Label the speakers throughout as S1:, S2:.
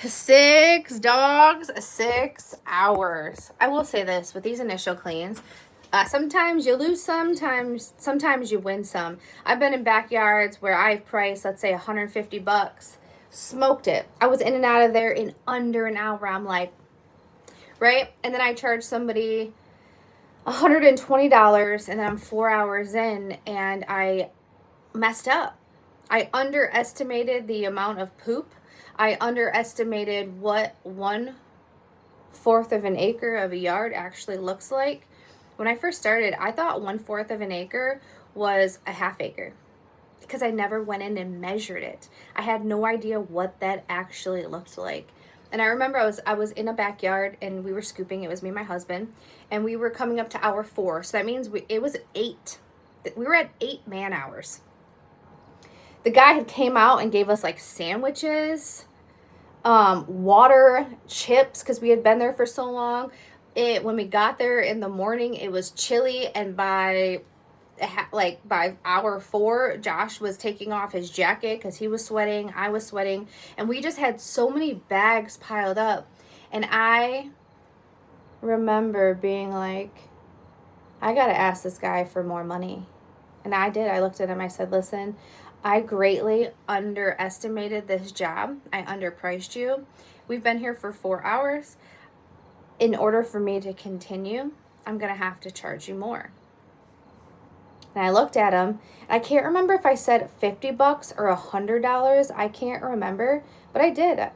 S1: 6 dogs, 6 hours. I will say this with these initial cleans. Sometimes you lose some, sometimes you win some. I've been in backyards where I've priced, let's say, $150. Smoked it. I was in and out of there in under an hour. I'm like, right? And then I charged somebody $120, and then I'm 4 hours in, and I messed up. I underestimated the amount of poop. I underestimated what 1/4 of an acre of a yard actually looks like. When I first started, I thought 1/4 of an acre was a half acre because I never went in and measured it. I had no idea what that actually looked like. And I remember I was in a backyard and we were scooping. It was me and my husband, and we were coming up to hour 4. So that means it was 8. We were at 8 man hours. The guy had came out and gave us like sandwiches, water, chips, because we had been there for so long. When we got there in the morning, it was chilly, and by hour 4, Josh was taking off his jacket because he was sweating, I was sweating, and we just had so many bags piled up. And I remember being like, I gotta ask this guy for more money. And I did. I looked at him, I said, listen, I greatly underestimated this job. I underpriced you. We've been here for 4 hours. In order for me to continue, I'm going to have to charge you more. And I looked at him. I can't remember if I said $50 or $100. I can't remember, but I did.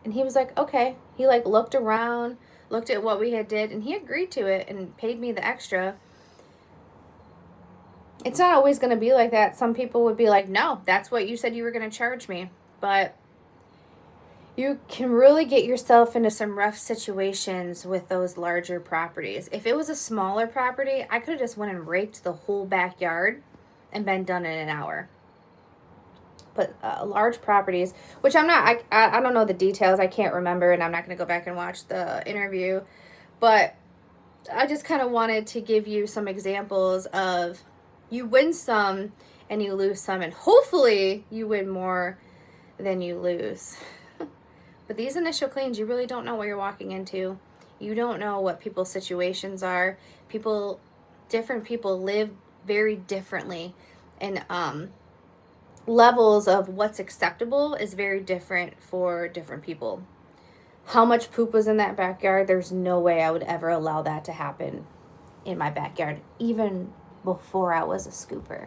S1: And he was like, okay. He like looked around, looked at what we had did, and he agreed to it and paid me the extra. It's not always going to be like that. Some people would be like, no, that's what you said you were going to charge me. But you can really get yourself into some rough situations with those larger properties. If it was a smaller property, I could have just went and raked the whole backyard and been done in an hour. But large properties, which I'm not, I don't know the details. I can't remember, and I'm not going to go back and watch the interview. But I just kind of wanted to give you some examples of you win some and you lose some, and hopefully you win more than you lose. But these initial cleans, you really don't know what you're walking into. You don't know what people's situations are. Different people live very differently, and levels of what's acceptable is very different for different people. How much poop was in that backyard? There's no way I would ever allow that to happen in my backyard, even before I was a scooper.